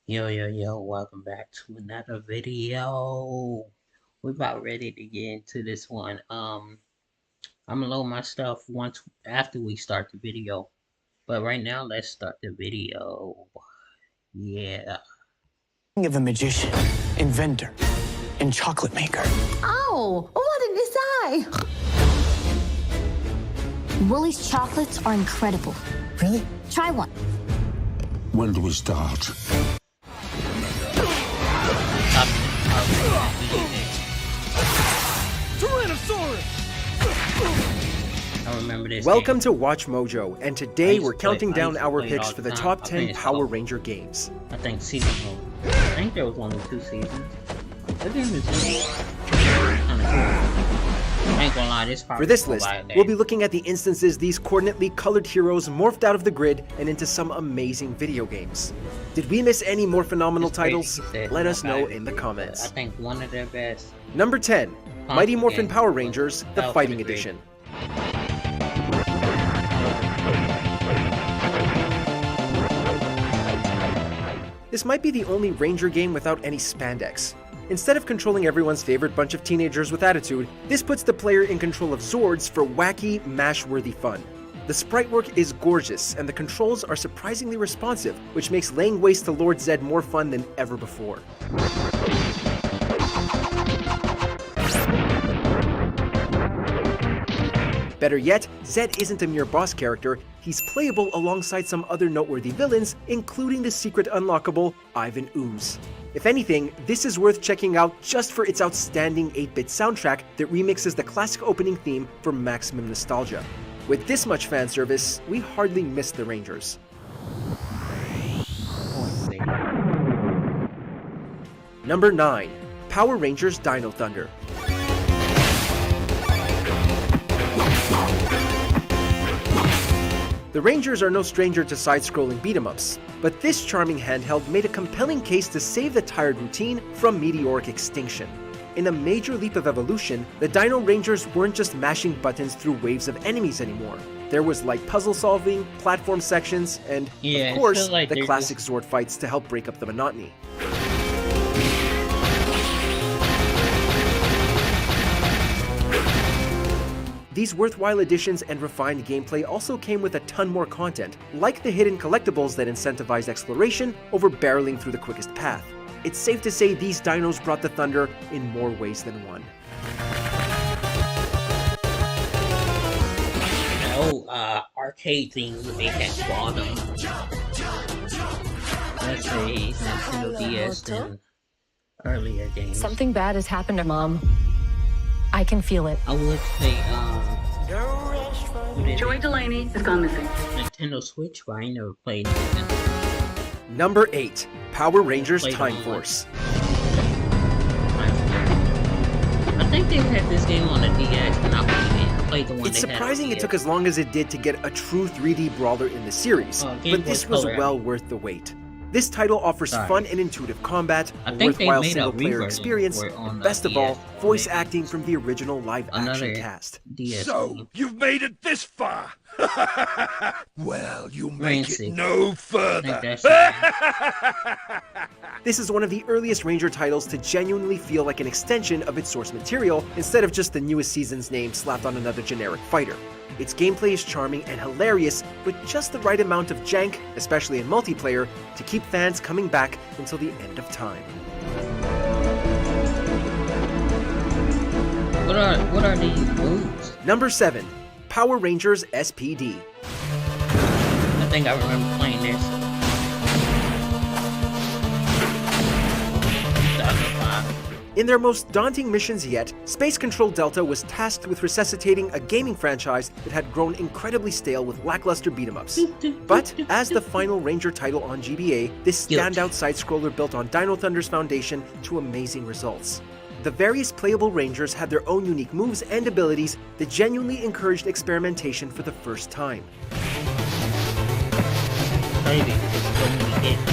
Yo, welcome back to another video. We're about ready to get into this one. I'm gonna load my stuff once after we start the video. But right now, let's start the video. Yeah. Of a magician, inventor, and chocolate maker. Oh, what did you say? Woolies chocolates are incredible. Really? Try one. When do we start? I remember this. Welcome game. to Watch Mojo, and I today used we're to play- counting I down used to our play it picks all for the the time. top I 10 finished Power all. Ranger games. I think season one. I think there was only 2 seasons. That game is kind of cool. I ain't gonna lie, this For this list, we'll be looking at the instances these coordinately colored heroes morphed out of the grid and into some amazing video games. Did we miss any more phenomenal titles? Let us know in the I comments. think one of their best. Number 10, Mighty Morphin Pumpkin Power Rangers, the Fell Fighting to the Edition. This might be the only Ranger game without any spandex. Instead of controlling everyone's favorite bunch of teenagers with attitude, this puts the player in control of Zords for wacky, mash-worthy fun. The sprite work is gorgeous, and the controls are surprisingly responsive, which makes laying waste to Lord Zed more fun than ever before. Better yet, Zed isn't a mere boss character, he's playable alongside some other noteworthy villains, including the secret unlockable Ivan Ooze. If anything, this is worth checking out just for its outstanding 8-bit soundtrack that remixes the classic opening theme for maximum nostalgia. With this much fan service, we hardly miss the Rangers. Number 9, Power Rangers Dino Thunder. The Rangers are no stranger to side-scrolling beat-em-ups, but this charming handheld made a compelling case to save the tired routine from meteoric extinction. In a major leap of evolution, the Dino Rangers weren't just mashing buttons through waves of enemies anymore. There was light puzzle solving, platform sections, and, Yeah, of it course, feels like the they're classic Zord fights to help break up the monotony. These worthwhile additions and refined gameplay also came with a ton more content, like the hidden collectibles that incentivized exploration over barreling through the quickest path. It's safe to say these dinos brought the thunder in more ways than one. Arcade thing they had Quantum. Let's say Nintendo DS and earlier games. Something bad has happened to Mom. I can feel it. I would say, what is Joy it? Delaney has gone missing. Nintendo Switch, but I ain't never played Nintendo. Number 8, Power Rangers Played Time one. Force. I think they had this game on the DS, and I played the one. It's they had on surprising it DS. took as long as it did to get a true 3D brawler in the series, Game but Boy this was Color, well worth the wait. This title offers Sorry. fun and intuitive combat, I a think they worthwhile made a single-player reversion experience, for it on and the best of all, DS. voice acting from the original live-action Another cast. DS. So, game. you've made it this far! Well, you Rain make Six. it no I further! think that's This is one of the earliest Ranger titles to genuinely feel like an extension of its source material, instead of just the newest season's name slapped on another generic fighter. Its gameplay is charming and hilarious, with just the right amount of jank, especially in multiplayer, to keep fans coming back until the end of time. what are these moves? Number 7, Power Rangers SPD. I think I remember playing this. 2005. In their most daunting missions yet, Space Control Delta was tasked with resuscitating a gaming franchise that had grown incredibly stale with lackluster beat-em-ups. But as the final Ranger title on GBA, this standout side-scroller built on Dino Thunder's foundation to amazing results. The various playable Rangers had their own unique moves and abilities that genuinely encouraged experimentation for the first time. Maybe it's so many hits.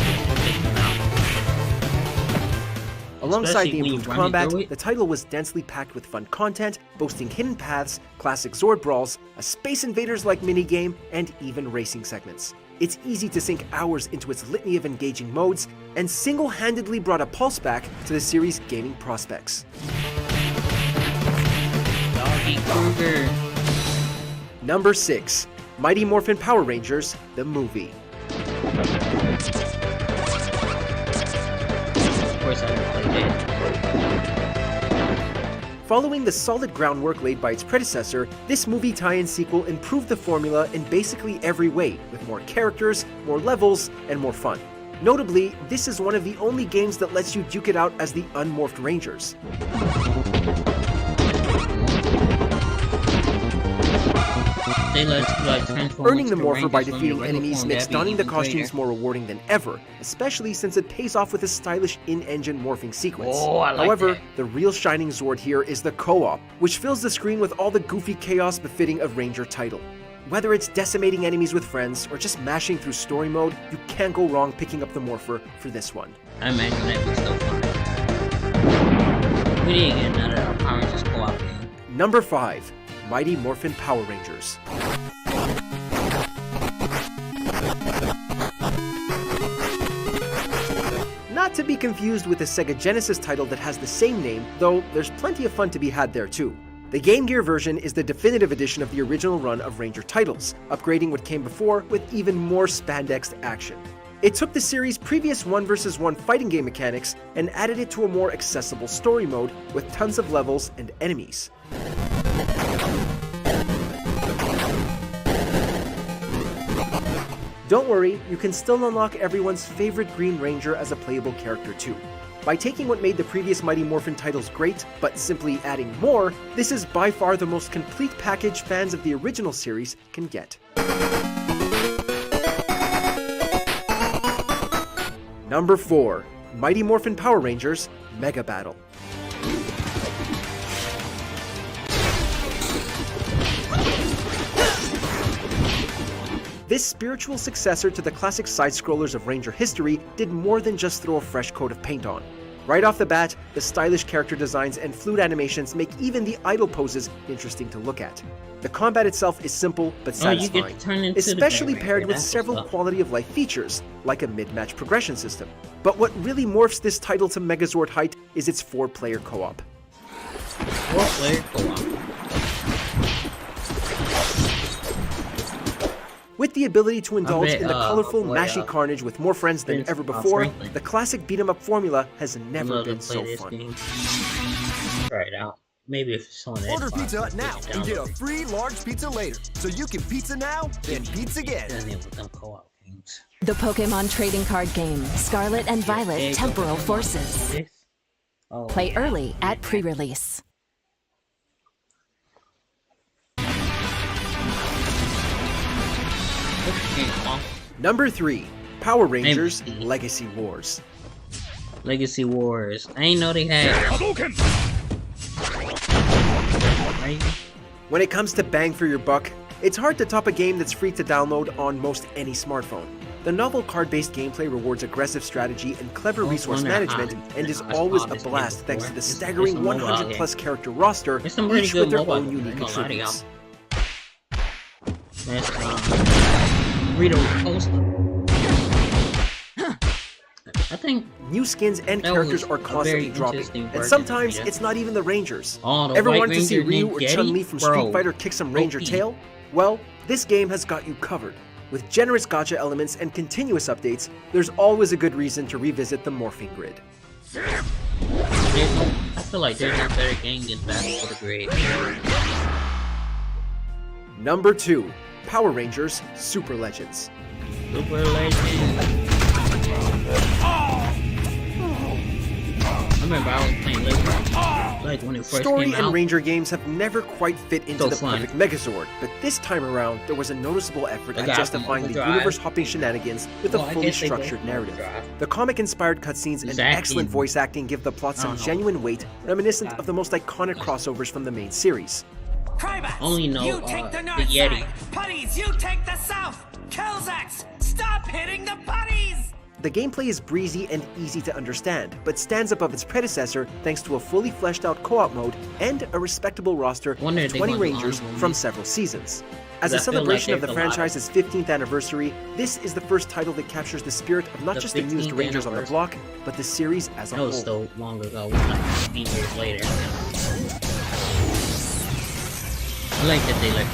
Alongside Especially the when you improved run combat, through it. the title was densely packed with fun content, boasting hidden paths, classic Zord brawls, a Space Invaders-like minigame, and even racing segments. It's easy to sink hours into its litany of engaging modes, and single-handedly brought a pulse back to the series' gaming prospects. Doggy Kruger. Number 6. Mighty Morphin Power Rangers, the movie. Of course I haven't played it. Following the solid groundwork laid by its predecessor, this movie tie-in sequel improved the formula in basically every way, with more characters, more levels, and more fun. Notably, this is one of the only games that lets you duke it out as the Unmorphed Rangers. They let you transform Earning the into Morpher by Rangers from defeating your regular enemies form, makes that'd be donning the even costumes greater. more rewarding than ever, especially since it pays off with a stylish in-engine morphing sequence. Oh, I like However, that. the real shining sword here is the co-op, which fills the screen with all the goofy chaos befitting a Ranger title. Whether it's decimating enemies with friends or just mashing through story mode, you can't go wrong picking up the Morpher for this one. I imagine that was so fun. We didn't get none of our Power Rangers co-op game. Number 5. Mighty Morphin Power Rangers. Not to be confused with the Sega Genesis title that has the same name, though there's plenty of fun to be had there too. The Game Gear version is the definitive edition of the original run of Ranger titles, upgrading what came before with even more spandexed action. It took the series' previous 1 vs 1 fighting game mechanics and added it to a more accessible story mode with tons of levels and enemies. Don't worry, you can still unlock everyone's favorite Green Ranger as a playable character too. By taking what made the previous Mighty Morphin titles great, but simply adding more, this is by far the most complete package fans of the original series can get. Number 4. Mighty Morphin Power Rangers, Mega Battle. This spiritual successor to the classic side-scrollers of Ranger history did more than just throw a fresh coat of paint on. Right off the bat, the stylish character designs and fluid animations make even the idle poses interesting to look at. The combat itself is simple but Oh, you get satisfying, to turn into especially the Green paired Ranger, with that's several what's up. quality-of-life features, like a mid-match progression system. But what really morphs this title to Megazord height is its 4-player co-op. 4-player co-op. With the ability to indulge bet, in the colorful, boy, mashy carnage with more friends than Vince ever before, Franklin. the classic beat-em-up formula has I'd never love to been play so this fun. game. Try it out. Maybe if it's on Order Xbox, Pizza I'll Hut now take it and get a down. free large pizza later. So you can pizza now, then pizza again. Doesn't it with them co-op games. The Pokemon trading card game, Scarlet and Violet There you go. Temporal Forces. This? Oh, Play early at pre-release. this game, huh? Number 3. Power Rangers Maybe. Legacy Wars. Legacy Wars. I ain't know they had. Right? When it comes to bang for your buck, it's hard to top a game that's free to download on most any smartphone. The novel card-based gameplay rewards aggressive strategy and clever resource management, and is always a blast thanks to the staggering 100-plus character roster, There's some pretty each with good their mobile own games, unique I ain't gonna lie to y'all. attributes. That's Rito Coaster. I think New skins and That characters was are a constantly very dropping, interesting and version sometimes of it. it's not even the Rangers. all the Ever White wanted to see Ranger Ryu named or Getty? Chun-Li from Bro, Street Fighter kick some Ranger OP. tail? Well, this game has got you covered. With generous gacha elements and continuous updates, there's always a good reason to revisit the morphing grid. I feel like there's no better game than Battle for the Grid. Number 2. Power Rangers Super Legends. Super Legend. I remember I was playing Legend, like when it first Story came and out. Ranger games have never quite fit into So the fun. perfect Megazord, but this time around, there was a noticeable effort They at got justifying the Overdrive. universe-hopping shenanigans with Well, a I fully guess they both structured have narrative. Overdrive. The comic-inspired cutscenes and Exactly. excellent voice acting give the plot some I don't know. genuine weight, reminiscent of the most iconic crossovers from the main series. Krybats, Only know, you take the the north Yeti. side. Putties, you take the south. Kelzax, stop hitting the putties. The gameplay is breezy and easy to understand, but stands above its predecessor thanks to a fully fleshed out co-op mode and a respectable roster Wonder of if they 20 gonna do Rangers ongoing. from several seasons. As a I feel like celebration of the there's a lot of- franchise's 15th anniversary, this is the first title that captures the spirit of not The just the newest 15th Rangers on the block, but the series as a That was whole. so long ago. It was like 15 years later. I like that they let me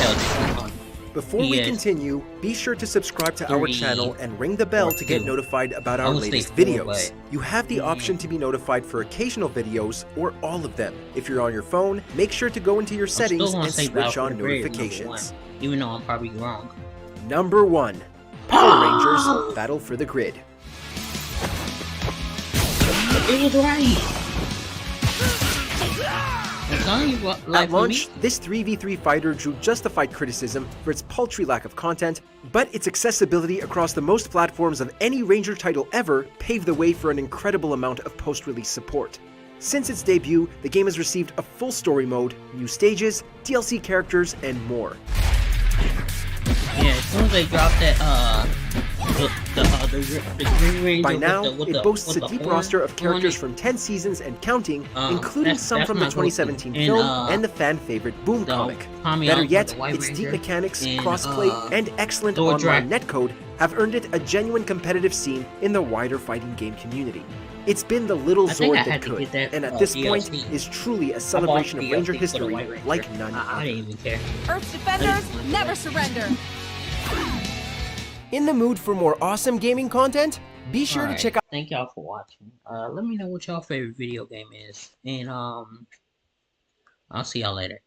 tell this on. Before we Yes. continue, be sure to subscribe to our 3, channel and ring the bell to get 2. notified about I our would say latest 4, videos. but- You have the option to be notified for occasional videos or all of them. If you're on your phone, make sure to go into your I still settings wanna and say switch Battle for on the Grid, notifications. number 1, even though I'm probably wrong. Number 1. Power Rangers Battle for the Grid. It was right. I'm telling you what, like At for launch, me, this 3v3 fighter drew justified criticism for its paltry lack of content, but its accessibility across the most platforms of any Ranger title ever paved the way for an incredible amount of post-release support. Since its debut, the game has received a full story mode, new stages, DLC characters, and more. yeah, as soon as they dropped that, the Green Ranger By now, with it boasts with a the deep horn roster of on characters it. from 10 seasons and counting, including that's- some that's from the my go-to. 2017 And, film and the fan-favorite Boom the comic. Tommy Better Oliver, yet, the White its deep Ranger, mechanics, and, crossplay, and excellent Thor online Drac- netcode have earned it a genuine competitive scene in the wider fighting game community. It's been the little I think I Zord that had to could, get that, and at this point DLC. is truly a I bought celebration of the Ranger DLC for the history White Ranger. like none I other. didn't even care. Earth's defenders never surrender. In the mood for more awesome gaming content? Be sure Alright, to check out thank y'all for watching. Let me know what y'all favorite video game is, and I'll see y'all later.